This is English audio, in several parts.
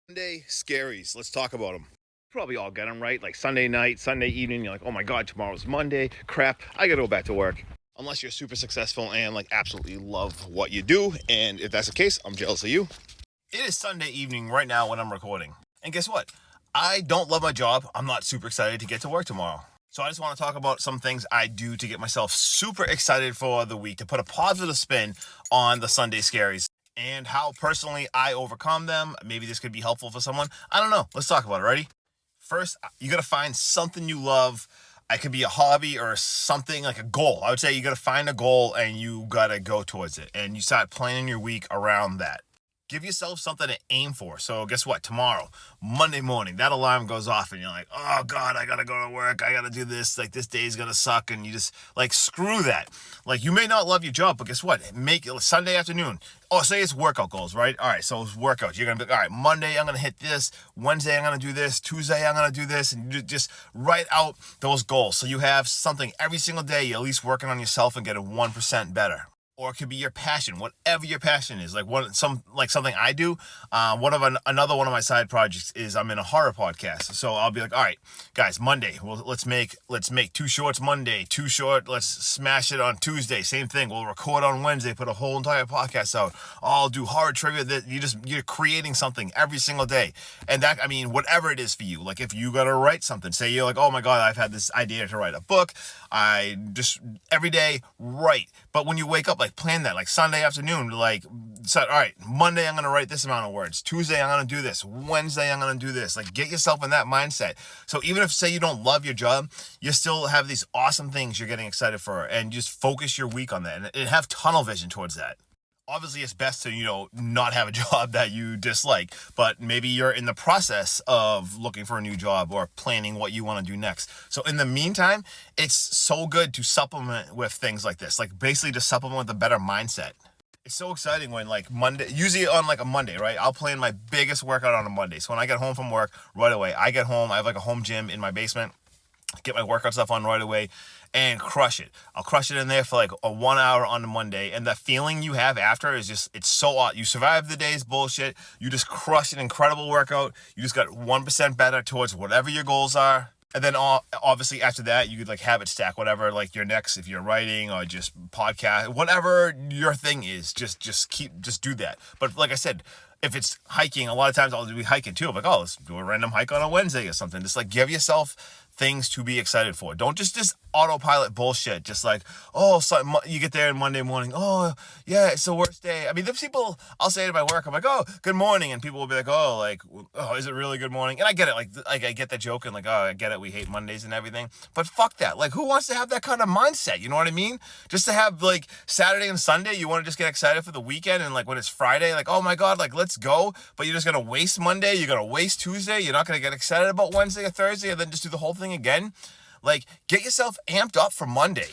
Sunday Scaries. Let's talk about them. Probably all get them right. Like Sunday night, Sunday evening, you're like, oh my God, tomorrow's Monday. Crap, I gotta go back to work. Unless you're super successful and like absolutely love what you do. And if that's the case, I'm jealous of you. It is Sunday evening right now when I'm recording. And guess what? I don't love my job. I'm not super excited to get to work tomorrow. So I just want to talk about some things I do to get myself super excited for the week, to put a positive spin on the Sunday Scaries and how personally I overcome them. Maybe this could be helpful for someone. I don't know. Let's talk about it. Ready? First, you got to find something you love. It could be a hobby or something like a goal. I would say you got to find a goal and you got to go towards it. And you start planning your week around that. Give yourself something to aim for. So guess what? Tomorrow, Monday morning, that alarm goes off and you're like, oh God, I gotta go to work. I gotta do this. Like this day's gonna suck. And you just like, screw that. Like you may not love your job, but guess what? Make it Sunday afternoon. Oh, say it's workout goals, right? All right. So it's workouts. You're going to be, all right, Monday, I'm going to hit this. Wednesday, I'm going to do this. Tuesday, I'm going to do this. And you just write out those goals. So you have something every single day. You're at least working on yourself and getting 1% better. Or it could be your passion, whatever your passion is. Like something I do. Another one of my side projects is I'm in a horror podcast. So I'll be like, all right, guys, Monday. Well, let's make 2 shorts Monday, 2 short. Let's smash it on Tuesday. Same thing. We'll record on Wednesday. Put a whole entire podcast out. I'll do horror trivia. That you're creating something every single day, and that whatever it is for you. Like if you gotta write something, say you're like, oh my God, I've had this idea to write a book. I just every day write. But when you wake up, like plan that, like Sunday afternoon, like, so, all right, Monday I'm going to write this amount of words. Tuesday I'm going to do this. Wednesday I'm going to do this. Like get yourself in that mindset. So even if say you don't love your job, you still have these awesome things you're getting excited for, and just focus your week on that and have tunnel vision towards that. Obviously, it's best to, not have a job that you dislike, but maybe you're in the process of looking for a new job or planning what you want to do next. So in the meantime, it's so good to supplement with things like this, like basically to supplement with a better mindset. It's so exciting when like Monday, usually on like a Monday, right? I'll plan my biggest workout on a Monday. So when I get home from work right away, I get home, I have like a home gym in my basement, get my workout stuff on right away and crush it. I'll crush it in there for like a 1 hour on a Monday. And the feeling you have after is just, it's so awesome. You survive the day's bullshit. You just crush an incredible workout. You just got 1% better towards whatever your goals are. And then obviously after that, you could like habit stack whatever, like your next, if you're writing or just podcast, whatever your thing is, just do that. But like I said, if it's hiking, a lot of times I'll be hiking too. I'm like, oh, let's do a random hike on a Wednesday or something. Just like give yourself things to be excited for. Don't just autopilot bullshit. Just like, oh, so you get there on Monday morning. Oh, yeah, it's the worst day. I mean, the people, I'll say to my work, I'm like, oh, good morning. And people will be like, oh, is it really good morning? And I get it. Like I get that joke and like, oh, I get it. We hate Mondays and everything. But fuck that. Like, who wants to have that kind of mindset? You know what I mean? Just to have like Saturday and Sunday, you want to just get excited for the weekend. And like when it's Friday, like, oh my God, like let's go. But you're just going to waste Monday. You're going to waste Tuesday. You're not going to get excited about Wednesday or Thursday and then just do the whole thing again. Like get yourself amped up for Monday.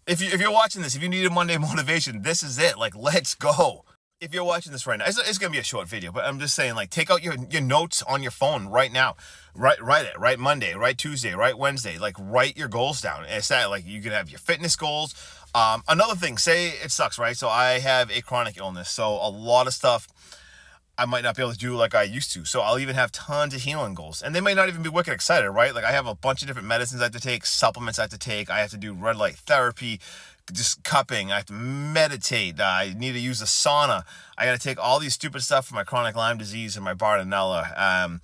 If you're watching this, if you need a Monday motivation, this is it. Like let's go. If you're watching this right now, it's gonna be a short video, but I'm just saying, like, take out your notes on your phone right now. Write it. Write Monday. Write Tuesday. Write Wednesday. Like write your goals down. And it's that like you can have your fitness goals. Another thing, say it sucks, right? So I have a chronic illness, so a lot of stuff I might not be able to do like I used to. So I'll even have tons of healing goals. And they may not even be wicked excited, right? Like I have a bunch of different medicines I have to take, supplements I have to take. I have to do red light therapy, just cupping. I have to meditate. I need to use a sauna. I got to take all these stupid stuff for my chronic Lyme disease and my Bartonella.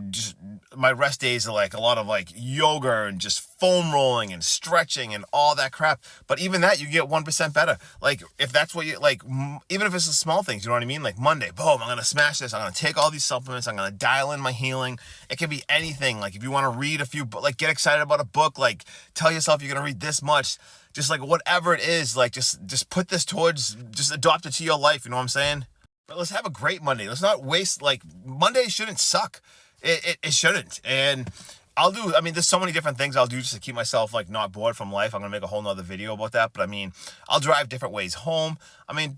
Just my rest days are like a lot of like yoga and just foam rolling and stretching and all that crap. But even that, you get 1% better. Like if that's what you like, even if it's the small things, you know what I mean? Like Monday, boom, I'm going to smash this. I'm going to take all these supplements. I'm going to dial in my healing. It can be anything. Like if you want to read a few, like get excited about a book, like tell yourself you're going to read this much. Just like whatever it is, like just put this towards, just adopt it to your life. You know what I'm saying? But let's have a great Monday. Let's not waste, like Monday shouldn't suck. It shouldn't. And there's so many different things I'll do just to keep myself like not bored from life. I'm going to make a whole nother video about that. But I'll drive different ways home.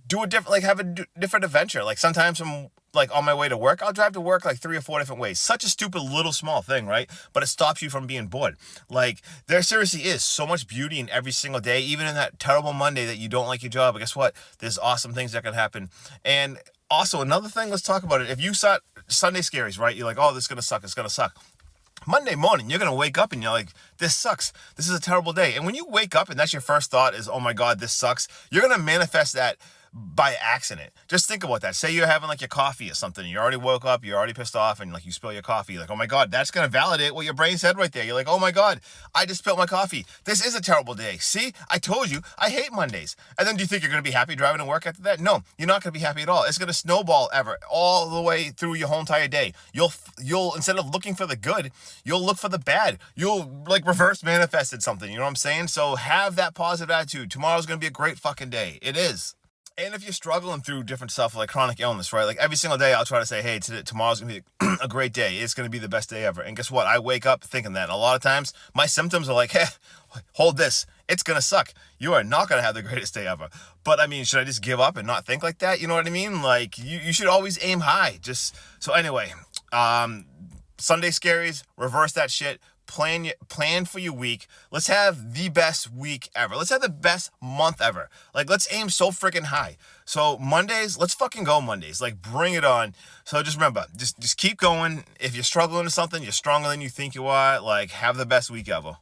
Do a different, like have a different adventure. Like sometimes I'm like on my way to work, I'll drive to work like 3 or 4 different ways. Such a stupid little small thing, right? But it stops you from being bored. Like there seriously is so much beauty in every single day, even in that terrible Monday that you don't like your job. But guess what? There's awesome things that can happen. And Also, another thing, let's talk about it. If you saw Sunday Scaries, right? You're like, oh, this is going to suck. It's going to suck. Monday morning, you're going to wake up and you're like, this sucks. This is a terrible day. And when you wake up and that's your first thought is, oh my God, this sucks, you're going to manifest that by accident. Just think about that. Say you're having like your coffee or something. You already woke up, you're already pissed off, and like you spill your coffee. You're like, oh my God, that's going to validate what your brain said right there. You're like, oh my God, I just spilled my coffee. This is a terrible day. See, I told you, I hate Mondays. And then do you think you're going to be happy driving to work after that? No, you're not going to be happy at all. It's going to snowball all the way through your whole entire day. You'll instead of looking for the good, you'll look for the bad. You'll like reverse manifested something. You know what I'm saying? So have that positive attitude. Tomorrow's going to be a great fucking day. It is. And if you're struggling through different stuff like chronic illness, right? Like every single day I'll try to say, hey, tomorrow's going to be a great day. It's going to be the best day ever. And guess what? I wake up thinking that. And a lot of times my symptoms are like, hey, hold this. It's going to suck. You are not going to have the greatest day ever. But I mean, should I just give up and not think like that? You know what I mean? Like you should always aim high. So anyway, Sunday Scaries, reverse that shit. Plan for your week. Let's have the best week ever. Let's have the best month ever. Like, let's aim so freaking high. So Mondays, let's fucking go Mondays. Like, bring it on. So just remember, just keep going. If you're struggling with something, you're stronger than you think you are. Like, have the best week ever.